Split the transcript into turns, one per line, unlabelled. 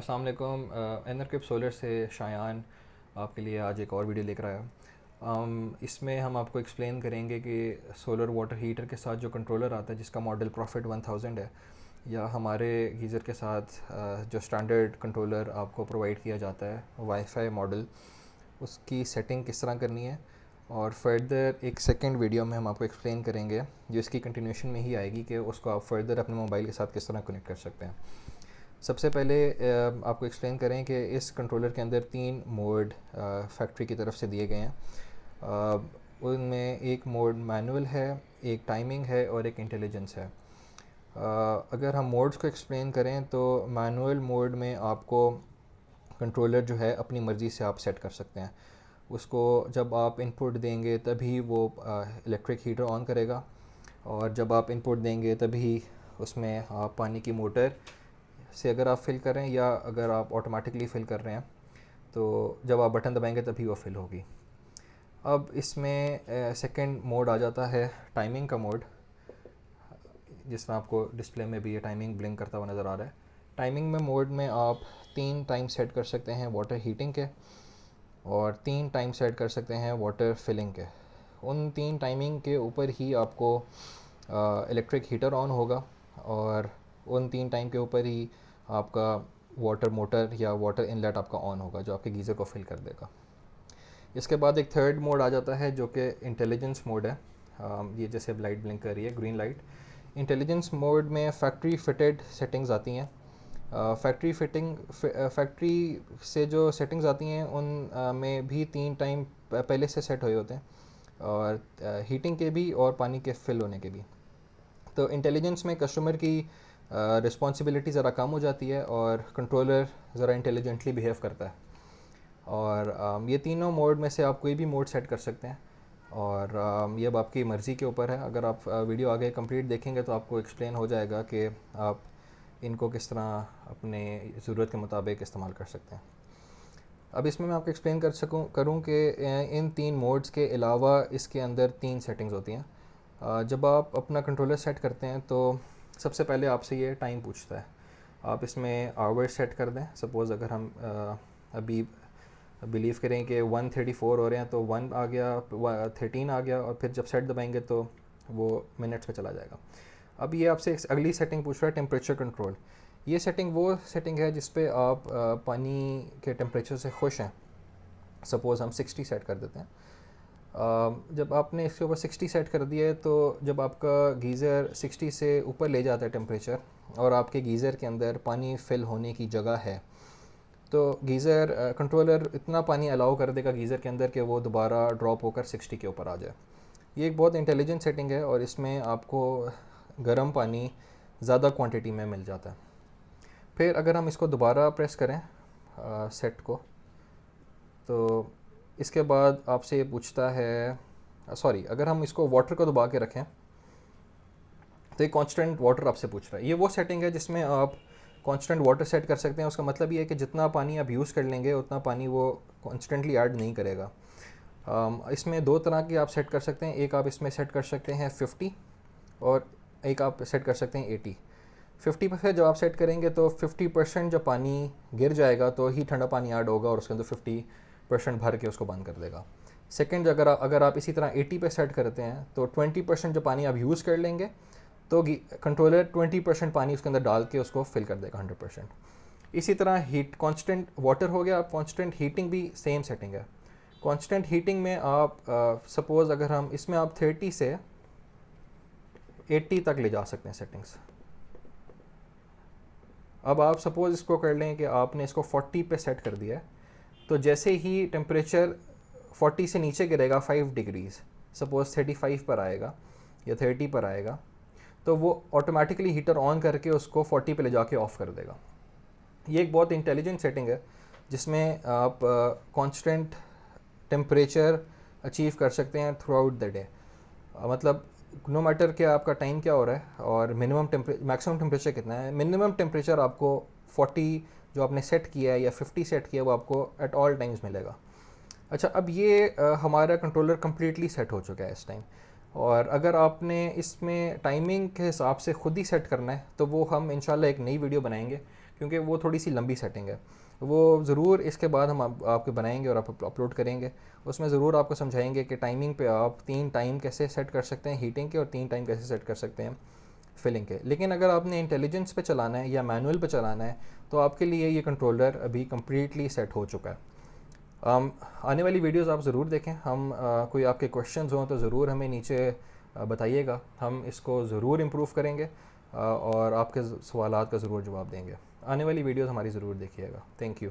अस्सलाम वालेकुम। एनरक्रिप सोलर से शायान आपके लिए आज एक और वीडियो लेकर आया। इसमें हम आपको एक्सप्लेन करेंगे कि सोलर वाटर हीटर के साथ जो कंट्रोलर आता है जिसका मॉडल प्रॉफिट 1000 है, या हमारे गीज़र के साथ जो स्टैंडर्ड कंट्रोलर आपको प्रोवाइड किया जाता है वाईफाई मॉडल, उसकी सेटिंग किस तरह करनी है। और फर्दर एक सेकंड वीडियो में हम आपको एक्सप्लेन करेंगे जो इसकी कंटिन्यूशन में ही आएगी कि उसको आप फर्दर अपने मोबाइल के साथ किस तरह कनेक्ट कर सकते हैं। सबसे पहले आपको एक्सप्लेन करें कि इस कंट्रोलर के अंदर 3 मोड फैक्ट्री की तरफ से दिए गए हैं। उनमें एक मोड मैनुअल है, एक टाइमिंग है और एक इंटेलिजेंस है। अगर हम मोड्स को एक्सप्लेन करें तो मैनुअल मोड में आपको कंट्रोलर जो है अपनी मर्ज़ी से आप सेट कर सकते हैं। उसको जब आप इनपुट देंगे तभी वो इलेक्ट्रिक हीटर ऑन करेगा, और जब आप इनपुट देंगे तभी उसमें आप पानी की मोटर से अगर आप फिल करें या अगर आप ऑटोमेटिकली फ़िल कर रहे हैं तो जब आप बटन दबाएंगे तभी वो फिल होगी। अब इसमें सेकंड मोड आ जाता है टाइमिंग का मोड, जिस तरह आपको डिस्प्ले में भी ये टाइमिंग ब्लिंक करता हुआ नज़र आ रहा है। टाइमिंग में मोड में आप 3 टाइम सेट कर सकते हैं वाटर हीटिंग के, और 3 टाइम सेट कर सकते हैं वाटर फिलिंग के। उन 3 टाइमिंग के ऊपर ही आपको इलेक्ट्रिक हीटर ऑन होगा, और उन 3 टाइम के ऊपर ही आपका वाटर मोटर या वाटर इनलेट आपका ऑन होगा जो आपके गीज़र को फिल कर देगा। इसके बाद एक थर्ड मोड आ जाता है जो कि इंटेलिजेंस मोड है। ये जैसे लाइट ब्लिंक कर रही है, ग्रीन लाइट। इंटेलिजेंस मोड में फैक्ट्री फिटेड सेटिंग्स आती हैं। फैक्ट्री से जो सेटिंग्स आती हैं उन में भी 3 टाइम पहले से सेट हुए होते हैं, और हीटिंग के भी और पानी के फिल होने के भी। तो इंटेलिजेंस में कस्टमर की रिस्पॉन्सिबिलिटी ज़रा कम हो जाती है और कंट्रोलर ज़रा इंटेलिजेंटली बिहेव करता है। और ये तीनों मोड में से आप कोई भी मोड सेट कर सकते हैं, और ये अब आपकी मर्ज़ी के ऊपर है। अगर आप वीडियो आगे कंप्लीट देखेंगे तो आपको एक्सप्लेन हो जाएगा कि आप इनको किस तरह अपने ज़रूरत के मुताबिक इस्तेमाल कर सकते हैं। अब इसमें मैं आपको एक्सप्लेन करूँ कि इन 3 मोड्स के अलावा इसके अंदर 3 सेटिंग्स होती हैं। जब आप अपना कंट्रोलर सेट करते हैं तो सबसे पहले आपसे ये टाइम पूछता है। आप इसमें आवर्स सेट कर दें। सपोज़ अगर हम अभी बिलीव करें कि 1:34 हो रहे हैं तो 1 आ गया, 13 आ गया, और फिर जब सेट दबाएंगे तो वो मिनट्स में चला जाएगा। अब ये आपसे अगली सेटिंग पूछ रहा है टेम्परेचर कंट्रोल। ये सेटिंग वो सेटिंग है जिस पे आप पानी के टेम्परेचर से खुश हैं। सपोज़ हम 60 सेट कर देते हैं। जब आपने इसके ऊपर 60 सेट कर दिया है तो जब आपका गीज़र 60 से ऊपर ले जाता है टेम्परेचर, और आपके गीज़र के अंदर पानी फिल होने की जगह है, तो गीज़र कंट्रोलर इतना पानी अलाउ कर देगा गीज़र के अंदर कि वो दोबारा ड्रॉप होकर 60 के ऊपर आ जाए। ये एक बहुत इंटेलिजेंट सेटिंग है, और इसमें आपको गर्म पानी ज़्यादा क्वांटिटी में मिल जाता है। फिर अगर हम इसको दोबारा प्रेस करें सेट को, तो इसके बाद आपसे ये पूछता है, सॉरी, अगर हम इसको वाटर को दबा के रखें तो ये कांस्टेंट वाटर आपसे पूछ रहा है। ये वो सेटिंग है जिसमें आप कांस्टेंट वाटर सेट कर सकते हैं। उसका मतलब ये है कि जितना पानी आप यूज़ कर लेंगे उतना पानी वो कॉन्स्टेंटली ऐड नहीं करेगा। इसमें 2 तरह की आप सेट कर सकते हैं। एक आप इसमें सेट कर सकते हैं 50, और एक आप सेट कर सकते हैं 80। 50% जब आप सेट करेंगे तो 50% जब पानी गिर जाएगा तो ही ठंडा पानी ऐड होगा, और उसके अंदर 50% भर के उसको बंद कर देगा। सेकंड, अगर आप इसी तरह 80 पे सेट करते हैं तो 20% जो पानी आप यूज़ कर लेंगे तो कंट्रोलर 20% पानी उसके अंदर डाल के उसको फिल कर देगा 100%। इसी तरह हीट कांस्टेंट वाटर हो गया। आप कांस्टेंट हीटिंग भी सेम सेटिंग है। कांस्टेंट हीटिंग में आप सपोज़ अगर हम इसमें आप 30 से 80 तक ले जा सकते हैं सेटिंग्स। अब आप सपोज़ इसको कर लें कि आपने इसको 40 पे सेट कर दिया है, तो जैसे ही टेम्परेचर 40 से नीचे गिरेगा 5 डिग्रीज़, सपोज़ 35 पर आएगा या 30 पर आएगा, तो वो ऑटोमेटिकली हीटर ऑन करके उसको 40 पे ले जाके ऑफ़ कर देगा। ये एक बहुत इंटेलिजेंट सेटिंग है जिसमें आप कांस्टेंट टेम्परेचर अचीव कर सकते हैं थ्रू आउट द डे। मतलब नो मैटर कि आपका टाइम क्या हो रहा है और मैक्सिमम टेम्परेचर कितना है, मिनिमम टेम्परेचर आपको 40 जो आपने सेट किया है या 50 सेट किया है वो आपको एट ऑल टाइम्स मिलेगा। अच्छा, अब ये हमारा कंट्रोलर कम्प्लीटली सेट हो चुका है इस टाइम। और अगर आपने इसमें टाइमिंग के हिसाब से ख़ुद ही सेट करना है तो वो हम इंशाल्लाह एक नई वीडियो बनाएंगे क्योंकि वो थोड़ी सी लंबी सेटिंग है। वो ज़रूर इसके बाद हम आपके बनाएंगे और आप अपलोड करेंगे। उसमें ज़रूर आपको समझाएंगे कि टाइमिंग पे आप 3 टाइम कैसे सेट कर सकते हैं हीटिंग के और 3 टाइम कैसे सेट कर सकते हैं फिलिंग के। लेकिन अगर आपने इंटेलिजेंस पे चलाना है या मैनुअल पे चलाना है तो आपके लिए ये कंट्रोलर अभी कम्प्लीटली सेट हो चुका है। आने वाली वीडियोस आप ज़रूर देखें। हम कोई आपके क्वेश्चंस हों तो ज़रूर हमें नीचे बताइएगा, हम इसको ज़रूर इम्प्रूव करेंगे और आपके सवालात का ज़रूर जवाब देंगे। आने वाली वीडियोस हमारी ज़रूर देखिएगा। Thank you.